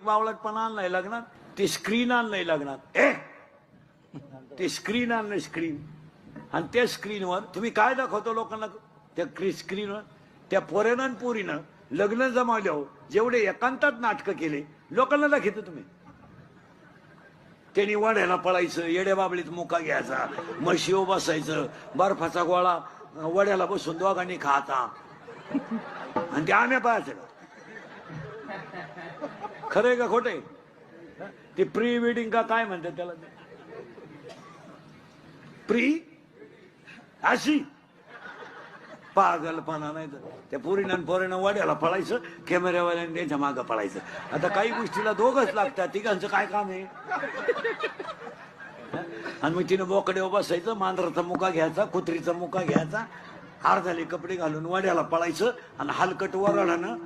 बावळटपणा आणलाय लग्नात, ते स्क्रीन आणलंय लग्नात. ते स्क्रीन आणलंय, स्क्रीन. आणि त्या स्क्रीनवर तुम्ही काय दाखवतो लोकांना? त्या स्क्रीनवर त्या पोरेनं पोरीनं लग्न जमावल्यावर जेवढे एकांतात नाटकं केले लोकांना दाखवतो तुम्ही. त्यांनी वड्याला पळायचं, येड्या बाबळीत मुका घ्यायचा, म्हशीवर बसायचं, बर्फाचा गोळा वड्याला बसून दोघांनी खायचा, आणि ते आम्ही पाहायचं. खरंय का खोटंय? ते प्री वेडिंग का काय म्हणतात त्याला? प्री अशी पागलपणा. नाही तर त्या पोरीनं वड्याला पळायचं, कॅमेऱ्यावाल्याने त्यांच्या मागं पळायचं. आता काही गोष्टीला दोघच लागतात, तिघांचं काय काम आहे? आणि मग तिनं बोकडे बसायचं, मांजराचा मुका घ्यायचा, कुत्रीचा मुका घ्यायचा, हार झाले कपडे घालून वड्याला पळायचं, आणि हलकट वराडानं